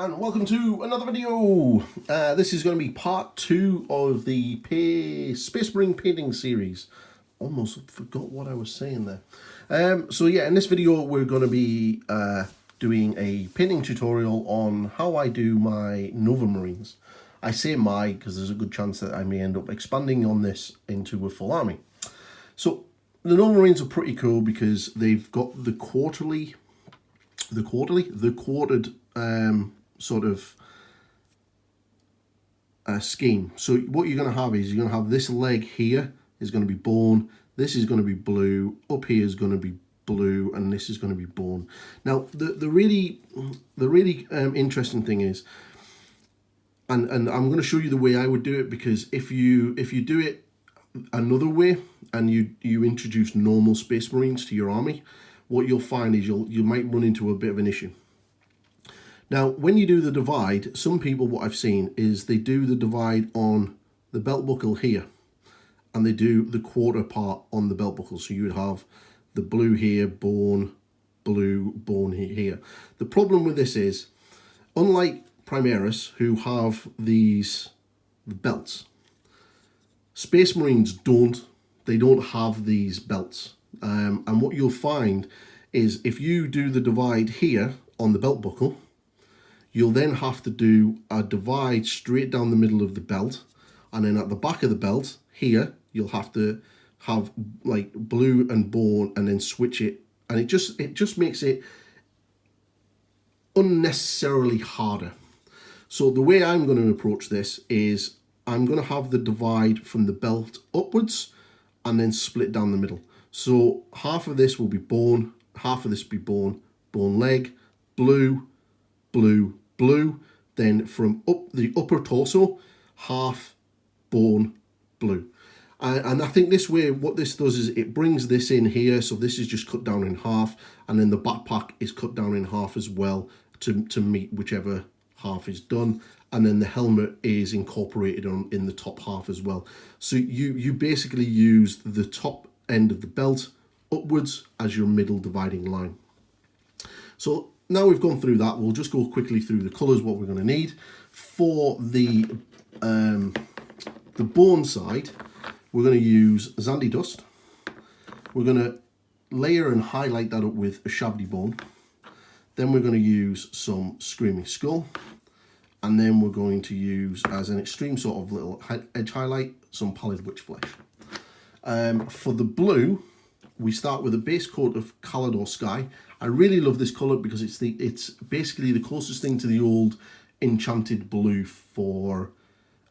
and welcome to another video. This is going to be part 2 of the Space Marine painting series. Almost forgot what I was saying there. So yeah, in this video we're going to be doing a painting tutorial on how I do my Novamarines. I say my because there's a good chance that I may end up expanding on this into a full army. So the Novamarines are pretty cool because they've got the quartered sort of scheme. So what you're going to have is you're going to have this leg here is going to be bone, this is going to be blue, up here is going to be blue, and this is going to be bone. Now the really interesting thing is, and I'm going to show you the way I would do it, because if you do it another way and you introduce normal Space Marines to your army, what you'll find is you might run into a bit of an issue. Now, when you do the divide, some people, what I've seen is they do the divide on the belt buckle here, and they do the quarter part on the belt buckle. So you would have the blue here, bone, blue, bone here. The problem with this is, unlike Primaris, who have these belts, Space Marines don't. They don't have these belts. And what you'll find is if you do the divide here on the belt buckle, you'll then have to do a divide straight down the middle of the belt, and then at the back of the belt here you'll have to have like blue and bone and then switch it, and it just makes it unnecessarily harder. So the way I'm going to approach this is I'm going to have the divide from the belt upwards and then split down the middle. So half of this will be bone, half of this will be bone, bone leg, blue, blue, blue, then from up the upper torso, half bone, blue. And I think this way, what this does is it brings this in here, so this is just cut down in half, and then the backpack is cut down in half as well to meet whichever half is done, and then the helmet is incorporated in the top half as well. So you basically use the top end of the belt upwards as your middle dividing line. So now we've gone through that, we'll just go quickly through the colours, what we're going to need. For the bone side, we're going to use Zandy Dust. We're going to layer and highlight that up with a Shavdy Bone. Then we're going to use some Screaming Skull. And then we're going to use, as an extreme sort of little edge highlight, some Pallid Witch Flesh. For the blue, we start with a base coat of Calidor Sky. I really love this colour because it's basically the closest thing to the old enchanted blue for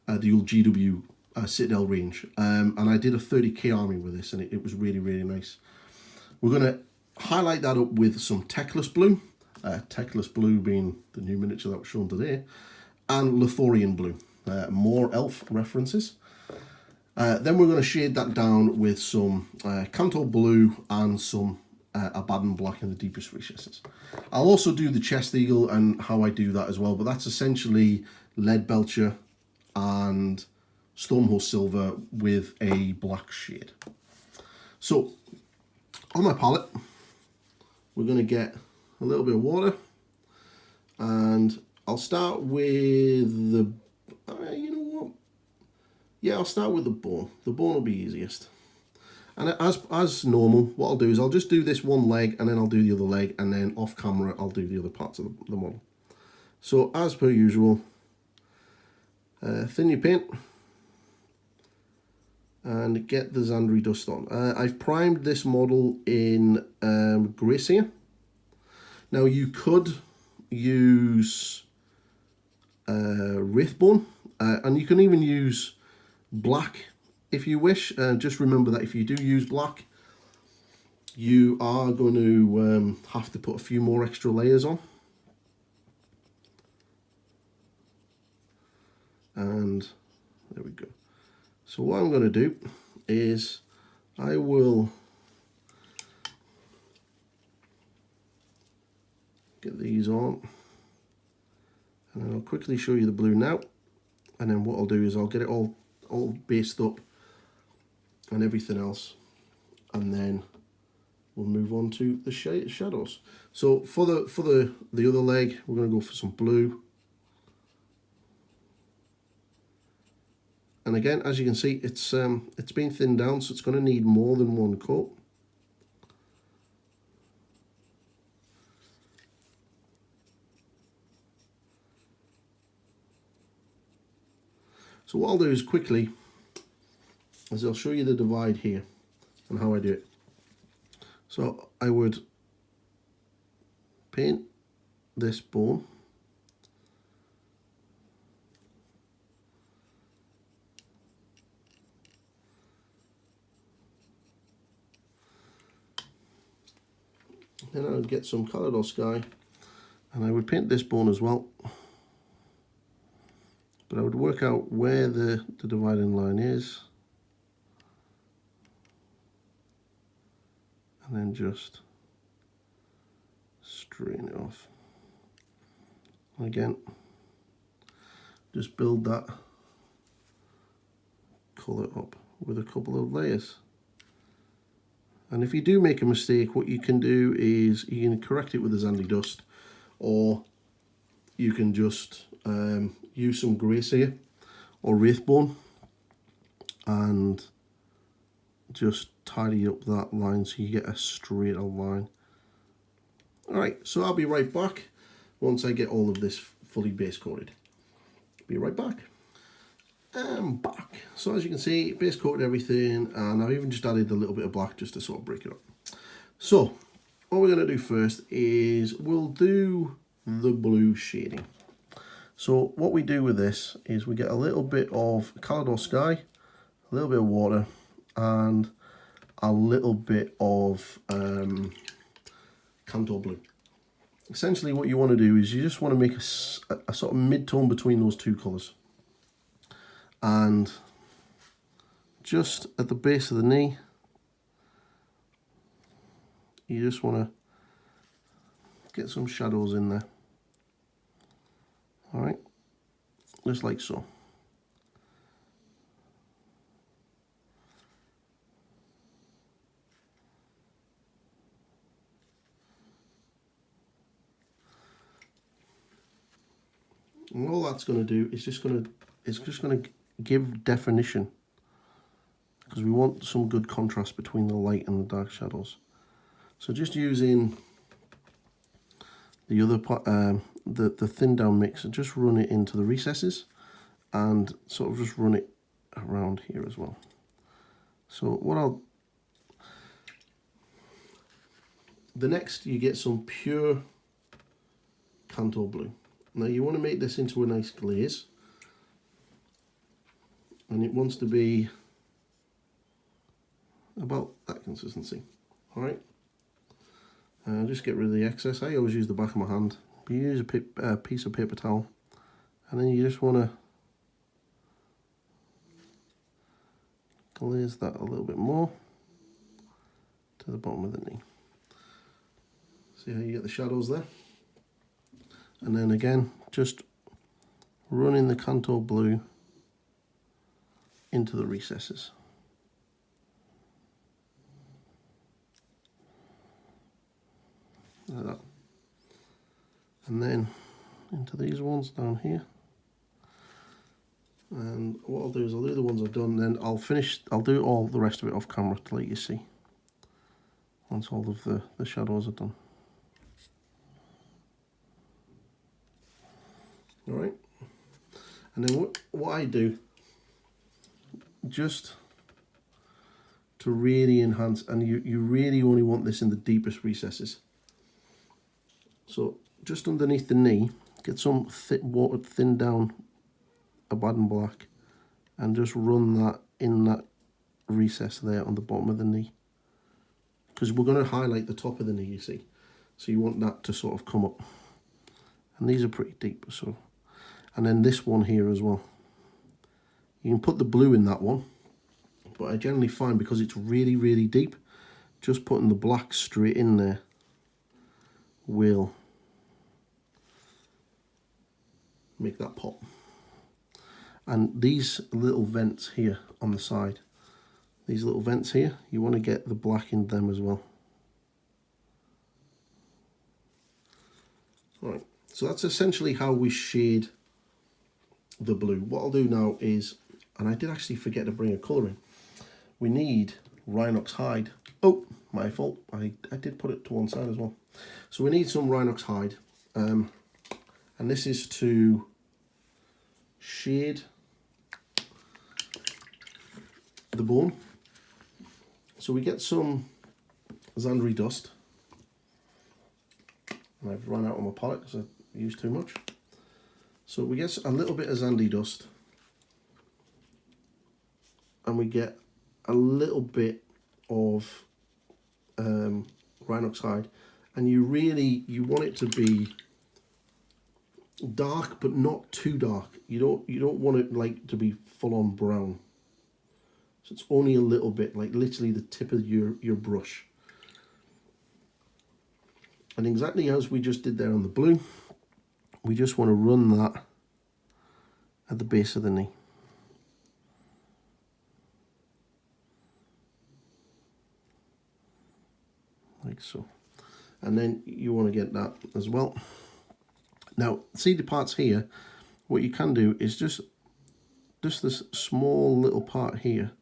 the old GW Citadel range. And I did a 30k army with this, and it was really, really nice. We're going to highlight that up with some Teclis Blue. Teclis Blue being the new miniature that was shown today. And Lithorian Blue. More elf references. Then we're going to shade that down with some Canto Blue and some Abaddon Black in the deepest recesses. I'll also do the Chest Eagle and how I do that as well, but that's essentially Lead Belcher and Stormhost Silver with a black shade. So on my palette, we're going to get a little bit of water, and I'll start with the, you know what? Yeah, I'll start with the bone. The bone will be easiest. And as normal, what I'll do is I'll just do this one leg, and then I'll do the other leg, and then off camera I'll do the other parts of the model. So as per usual, thin your paint and get the Zandy Dust on. I've primed this model in Gracia. Now you could use Wraithbone, and you can even use black if you wish. Just remember that if you do use black, you are going to have to put a few more extra layers on. And there we go. So what I'm going to do is I will get these on, and I'll quickly show you the blue now, and then what I'll do is I'll get it all based up and everything else, and then we'll move on to the shadows. So for the other leg, we're going to go for some blue, And again, as you can see, it's been thinned down, so it's going to need more than one coat. So what I'll do is quickly, is I'll show you the divide here and how I do it. So I would paint this bone. Then I would get some Calidor Sky and I would paint this bone as well. But I would work out where the dividing line is. And then just straighten it off. And again, just build that colour up with a couple of layers. And if you do make a mistake, what you can do is you can correct it with a Zandy dust, or you can just use some grease here or Wraithbone and just tidy up that line so you get a straighter line. Alright, so I'll be right back once I get all of this fully base coated. Be right back. I'm back. So as you can see, base coated everything, and I've even just added a little bit of black just to sort of break it up. So what we're going to do first is we'll do the blue shading. So what we do with this is we get a little bit of Calidor Sky, a little bit of water, and a little bit of Cantor Blue. Essentially what you want to do is you just want to make a sort of mid-tone between those two colours. And just at the base of the knee, you just want to get some shadows in there. Alright, just like so. And all that's going to do is just going to give definition, because we want some good contrast between the light and the dark shadows. So just using the other part, the thin down mix, and just run it into the recesses and sort of just run it around here as well. So the next you get some pure Cantor Blue. Now you want to make this into a nice glaze, and it wants to be about that consistency. Alright, just get rid of the excess. I always use the back of my hand. You use a piece of paper towel, and then you just want to glaze that a little bit more to the bottom of the knee. See how you get the shadows there? And then again, just running the Cantor Blue into the recesses. Like that. And then into these ones down here. And what I'll do is I'll do the ones I've done, then I'll do all the rest of it off camera to let you see once all of the shadows are done. Alright, and then what I do, just to really enhance, and you really only want this in the deepest recesses. So just underneath the knee, get some thick water, thin down Abaddon Black, and just run that in that recess there on the bottom of the knee, because we're going to highlight the top of the knee, you see, so you want that to sort of come up, and these are pretty deep. So, and then this one here as well, you can put the blue in that one, but I generally find, because it's really deep, just putting the black straight in there will make that pop. And these little vents here on the side, these little vents here, you want to get the black in them as well. Alright, so that's essentially how we shade the blue. What I'll do now is and I did actually forget to bring a colour in. We need Rhinox hide. Oh, my fault. I did put it to one side as well. So we need some Rhinox hide, and this is to shade the bone. So we get some Zandery dust, and I've run out on my palette because I used too much. So we get a little bit of Zandery dust, and we get a little bit of Rhinox hide, and you want it to be dark but not too dark. You don't want it like to be full on brown. So it's only a little bit, like literally the tip of your brush. And exactly as we just did there on the blue, we just want to run that at the base of the knee. Like so. And then you want to get that as well. Now, see the parts here, what you can do is just this small little part here,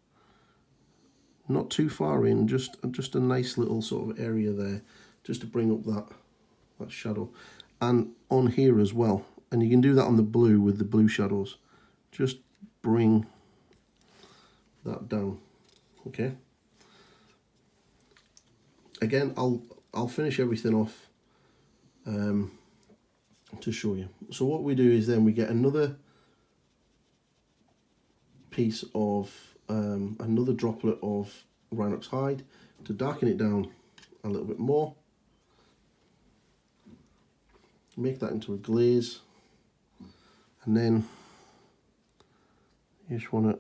not too far in, just a nice little sort of area there, just to bring up that shadow. And on here as well, and you can do that on the blue with the blue shadows, just bring that down. Okay, again, I'll finish everything off to show you. So what we do is then we get another piece of another droplet of Rhinox hide to darken it down a little bit more, make that into a glaze, and then you just want to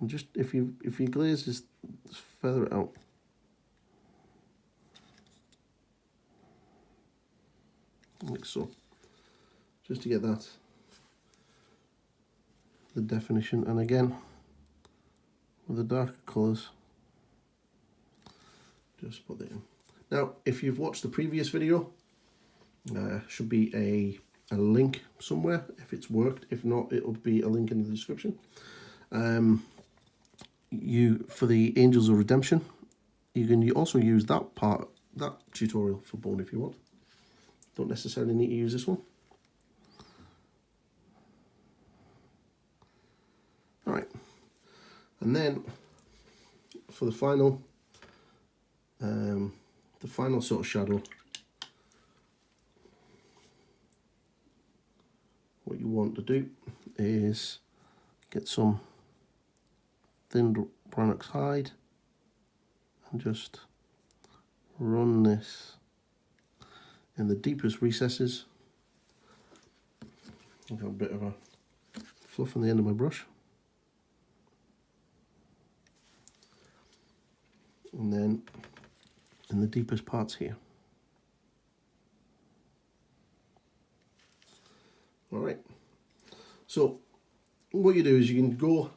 just if you glaze, just feather it out. Like so, just to get that, the definition. And again, with the darker colours, just put that in. Now, if you've watched the previous video, should be a link somewhere if it's worked. If not, it'll be a link in the description. For the Angels of Redemption, you can also use that tutorial for bone if you want. Don't necessarily need to use this one. All right, and then for the final sort of shadow, what you want to do is get some thin Rhinox hide and just run this in the deepest recesses. I've got a bit of a fluff on the end of my brush. And then in the deepest parts here. All right. So what you do is you go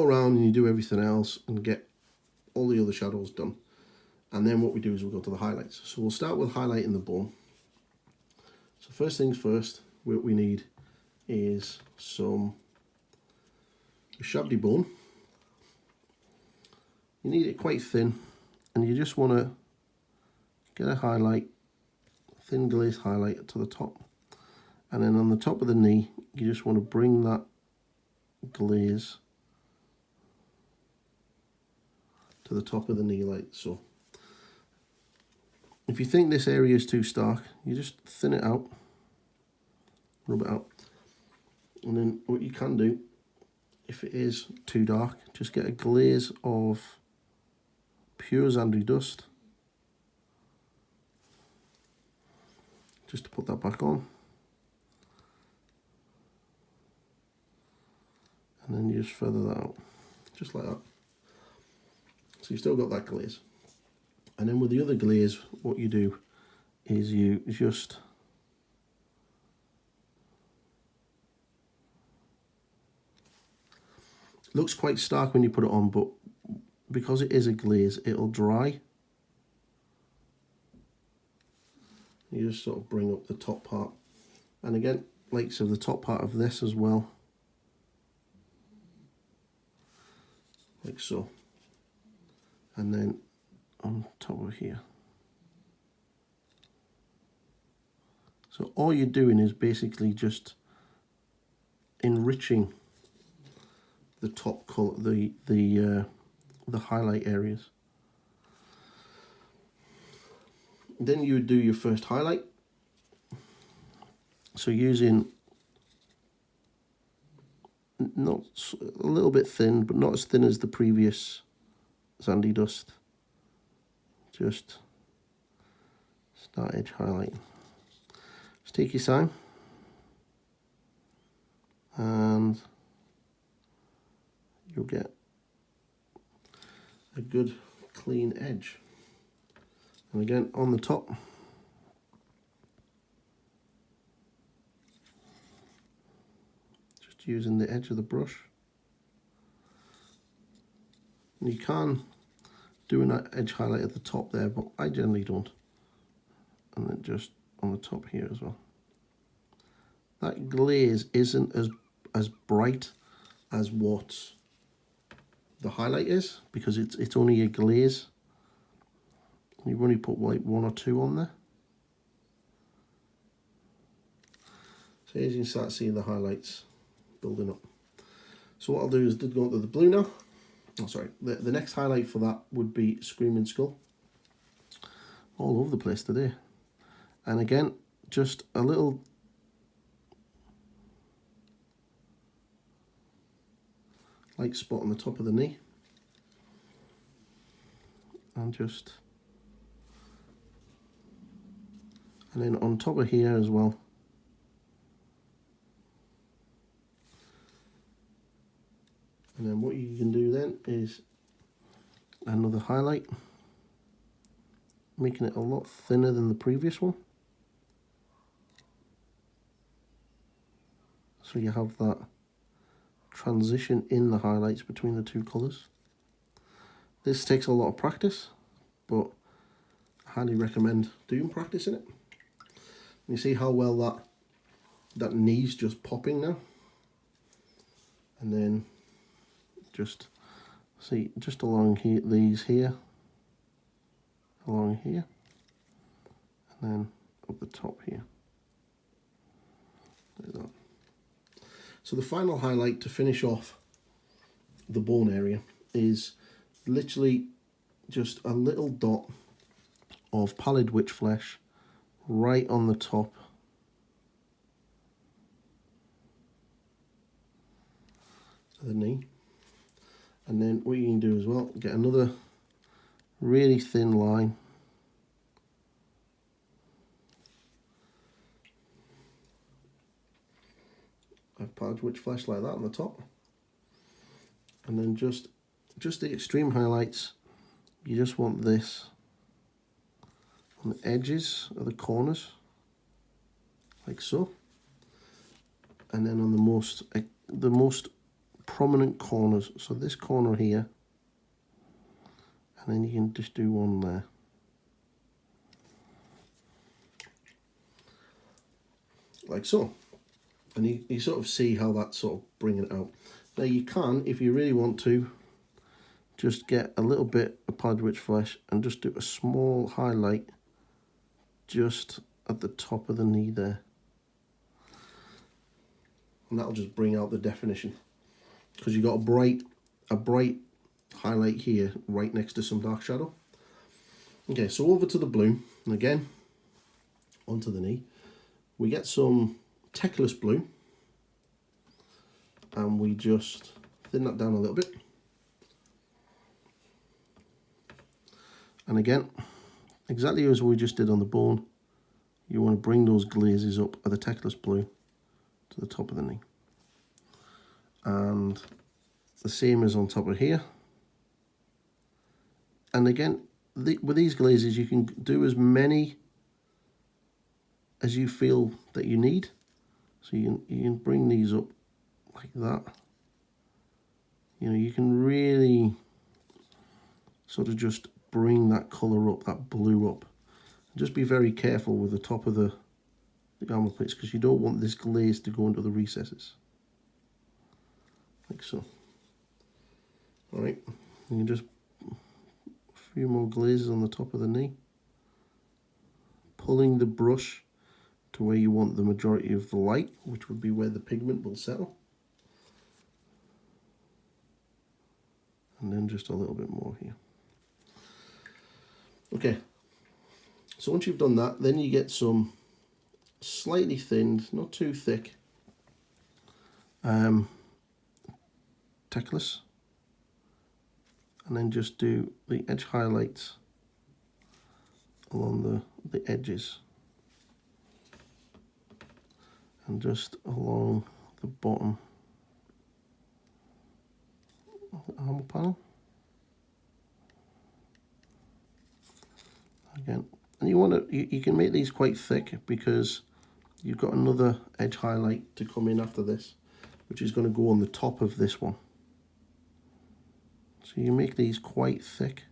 around and you do everything else and get all the other shadows done. And then what we do is we'll go to the highlights. So we'll start with highlighting the bone. So first things first, what we need is some shabby bone. You need it quite thin, and you just want to get a highlight, thin glaze highlight to the top. And then on the top of the knee, you just want to bring that glaze to the top of the knee like so. If you think this area is too stark, you just thin it out, rub it out. And then what you can do, if it is too dark, just get a glaze of pure Zandery dust, just to put that back on. And then you just feather that out, just like that. So you've still got that glaze. And then with the other glaze, what you do is you just looks quite stark when you put it on, but because it is a glaze, it'll dry. You just sort of bring up the top part, and again, likes of the top part of this as well, like so, and then on top of here. So all you're doing is basically just enriching the top color, the highlight areas. Then you would do your first highlight. So using not a little bit thin, but not as thin as the previous sandy dust. Just start edge highlighting. Just take your time, and you'll get a good clean edge. And again, on the top, just using the edge of the brush. And you can do an edge highlight at the top there, but I generally don't. And then just on the top here as well. That glaze isn't as bright as what the highlight is, because it's only a glaze. You've only put like 1 or 2 on there. So as you can start seeing the highlights building up. So what I'll do is go into the blue now. Oh, sorry. The next highlight for that would be Screaming Skull. All over the place today. And again, just a little light spot on the top of the knee. And then on top of here as well. And then what you can do then is another highlight, making it a lot thinner than the previous one. So you have that transition in the highlights between the two colours. This takes a lot of practice, but I highly recommend doing practice in it. You see how well that knee's just popping now? And then just see, just along here, these here, along here, and then up the top here, like that. So the final highlight to finish off the bone area is literally just a little dot of pallid witch flesh right on the top of the knee. And then what you can do as well, get another really thin line of pallid witch flesh like that on the top. And then just the extreme highlights, you just want this on the edges of the corners, like so. And then on the most prominent corners, so this corner here, and then you can just do one there. Like so. And you sort of see how that's sort of bringing it out. Now you can, if you really want to, just get a little bit of pallid witch flesh and just do a small highlight just at the top of the knee there. And that'll just bring out the definition. Because you've got a bright highlight here right next to some dark shadow. Okay, so over to the blue, and again, onto the knee. We get some Teclis blue, and we just thin that down a little bit. And again, exactly as we just did on the bone, you want to bring those glazes up of the Teclis blue to the top of the knee. And the same as on top of here. And again, with these glazes, you can do as many as you feel that you need. So you can bring these up like that. You know, you can really sort of just bring that colour up, that blue up. Just be very careful with the top of the armour plates, because you don't want this glaze to go into the recesses. Like so. Alright, you can just a few more glazes on the top of the knee. Pulling the brush to where you want the majority of the light, which would be where the pigment will settle. And then just a little bit more here. Okay, so once you've done that, then you get some slightly thinned, not too thick, Techless, and then just do the edge highlights along the edges and just along the bottom of the armor panel. Again, and you want to, you can make these quite thick because you've got another edge highlight to come in after this, which is going to go on the top of this one. So you make these quite thick,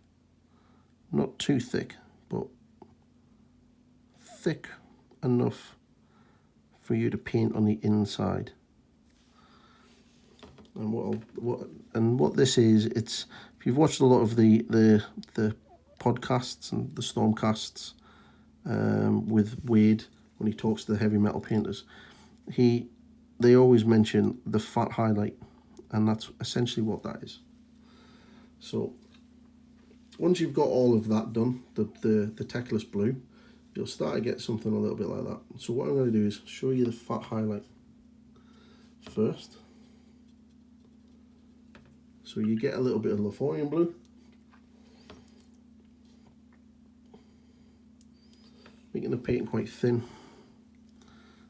not too thick, but thick enough for you to paint on the inside. And what this is, it's, if you've watched a lot of the podcasts and the Stormcasts with Wade when he talks to the heavy metal painters, they always mention the fat highlight, and that's essentially what that is. So once you've got all of that done, the Techless blue, you'll start to get something a little bit like that. So what I'm going to do is show you the fat highlight first. So you get a little bit of Novamarine blue, making the paint quite thin.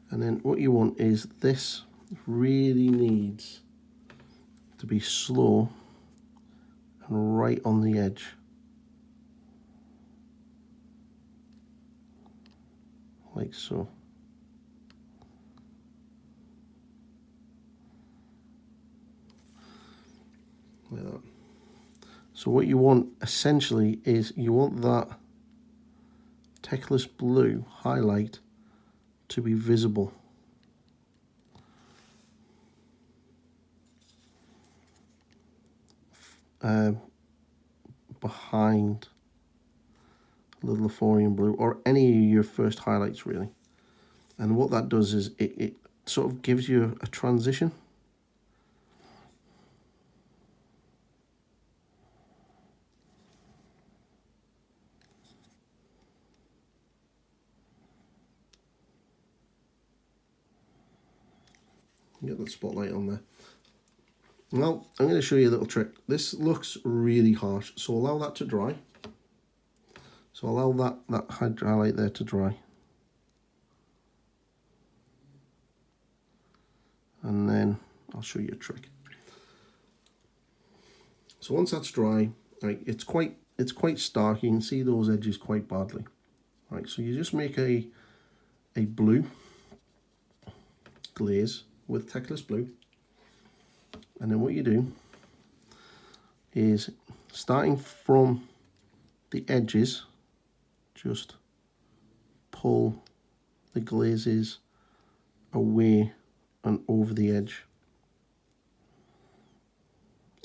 And then what you want is, this really needs to be slow and right on the edge. Like so. Like that. So what you want essentially is, you want that Techless blue highlight to be visible. Behind the Novamarine blue, or any of your first highlights really. And what that does is it sort of gives you a transition. Get that spotlight on there. Now I'm going to show you a little trick. This looks really harsh, so allow that to dry. So allow that highlight there to dry. And then I'll show you a trick. So once that's dry, right, it's quite stark. You can see those edges quite badly. Right, so you just make a blue glaze with Techless blue, and then what you do is, starting from the edges, just pull the glazes away and over the edge.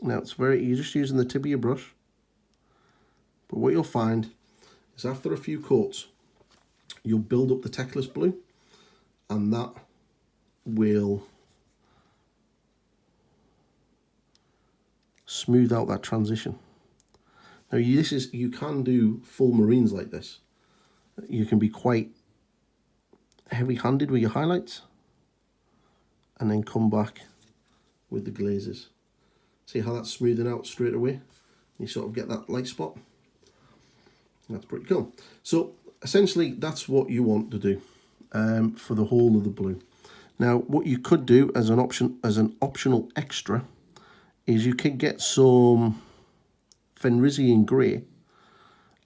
Now you're just using the tip of your brush, but what you'll find is after a few coats you'll build up the Techless blue, and that will smooth out that transition. Now you can do full marines like this. You can be quite heavy-handed with your highlights and then come back with the glazes. See how that's smoothing out straight away? You sort of get that light spot. That's pretty cool. So essentially that's what you want to do for the whole of the blue. Now what you could do as an optional extra is you could get some Fenrisian grey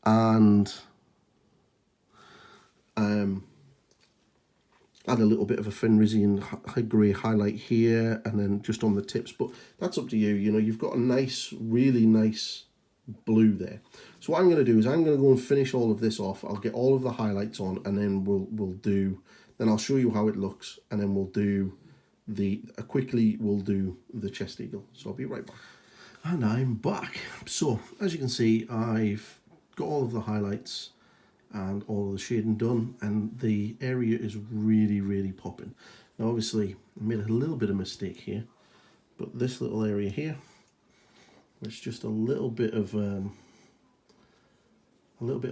and add a little bit of a Fenrisian grey highlight here and then just on the tips, but that's up to you. You know, you've got a nice, really nice blue there. So what I'm going to do is I'm going to go and finish all of this off. I'll get all of the highlights on, and then then I'll show you how it looks, and then we'll do we'll do the chest eagle. So I'll be right back. And I'm back. So as you can see, I've got all of the highlights and all of the shading done, and the area is really popping. Now obviously I made a little bit of mistake here, but this little area here, it's just a little bit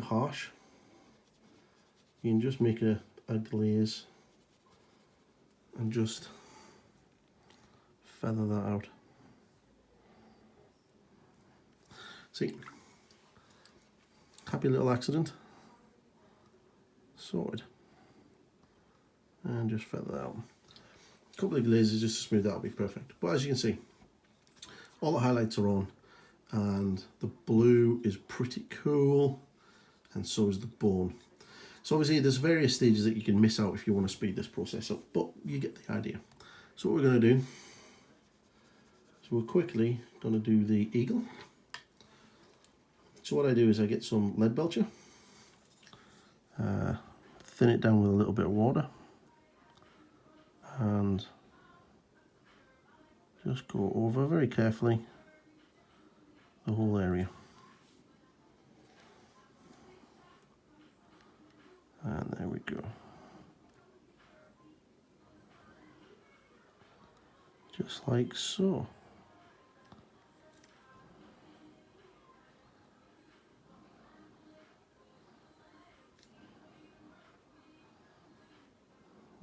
harsh. You can just make a glaze and just feather that out. See, happy little accident, sorted, and just feather that out. A couple of glazes just to smooth that will be perfect. But as you can see, all the highlights are on, and the blue is pretty cool, and so is the bone. So obviously there's various stages that you can miss out if you want to speed this process up, but you get the idea. So what we're going to do, we're quickly going to do the eagle. So what I do is I get some lead belcher, thin it down with a little bit of water, and just go over very carefully the whole area. And there we go. Just like so.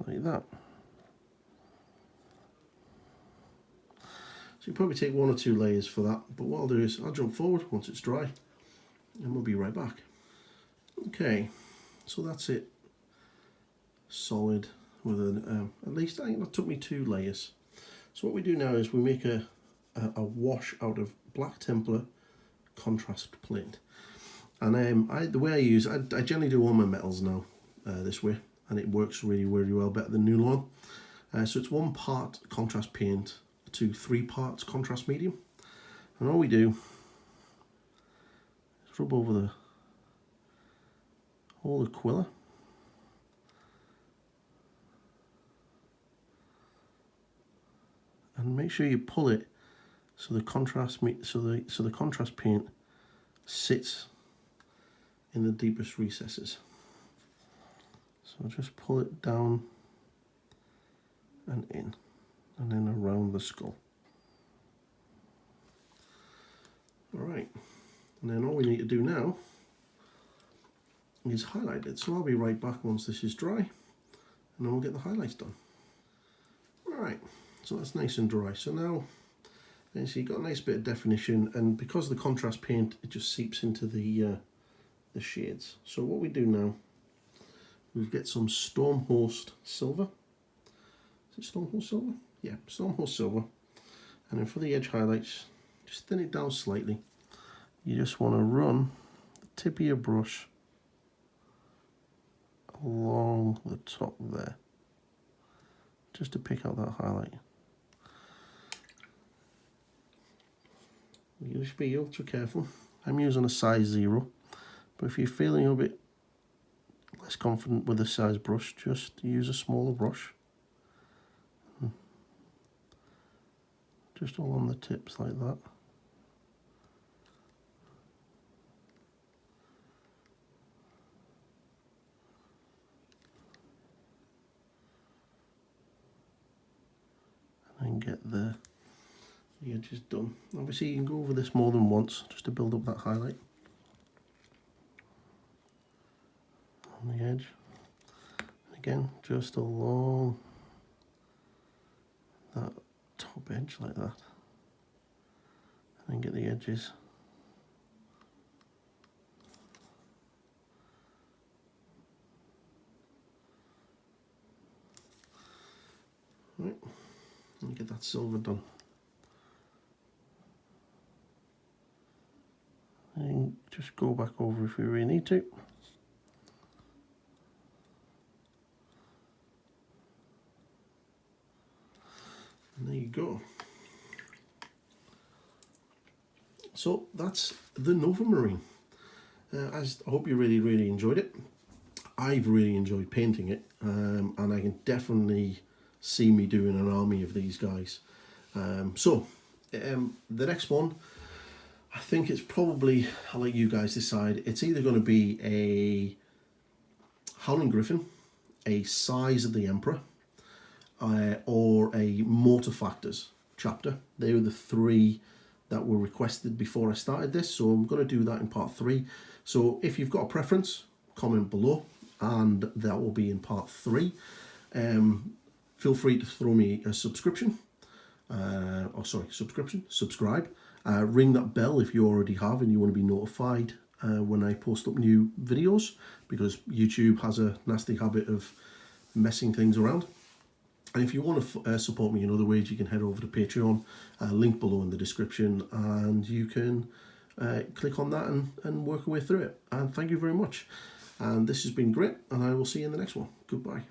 Like that. So you probably take 1 or 2 layers for that, but what I'll do is I'll jump forward once it's dry, and we'll be right back. Okay, so that's it, solid with at least I think that took me 2 layers. So what we do now is we make a wash out of black Templar contrast plate, and the way I generally do all my metals now this way, and it works really well, better than new oil. So it's 1 part contrast paint to 3 parts contrast medium, and all we do is rub over the whole quilla, and make sure you pull it so the contrast paint sits in the deepest recesses. So just pull it down and in, and then around the skull. Alright, and then all we need to do now is highlight it. So I'll be right back once this is dry, and then we'll get the highlights done. Alright, so that's nice and dry. So now, you see, you've got a nice bit of definition, and because of the contrast paint, it just seeps into the shades. So what we do now, we get some Stormhost silver. Is it Stormhost silver? Yeah, Stormhost silver. And then for the edge highlights, just thin it down slightly. You just want to run the tip of your brush along the top there, just to pick out that highlight. You just be ultra careful. I'm using a size 0, but if you're feeling a bit less confident with a size brush, just use a smaller brush. Just along the tips like that. And get the edges done. Obviously you can go over this more than once just to build up that highlight on the edge. And again, just along that top edge like that, and then get the edges. Right, and get that silver done. And just go back over if we really need to. And there you go. So that's the Novamarine. I hope you really enjoyed it. I've really enjoyed painting it, and I can definitely see me doing an army of these guys. The next one, I think it's probably, I'll let you guys decide, it's either going to be a Howling Griffin, a Size of the Emperor, or a Mortar Factors chapter. They were the three that were requested before I started this, so I'm going to do that in part 3. So if you've got a preference, comment below, and that will be in part 3. Feel free to throw me a subscribe. Ring that bell if you already have and you want to be notified when I post up new videos, because YouTube has a nasty habit of messing things around. And if you want to support me in other ways, you can head over to Patreon, link below in the description, and you can click on that and work your way through it. And thank you very much. And this has been great, and I will see you in the next one. Goodbye.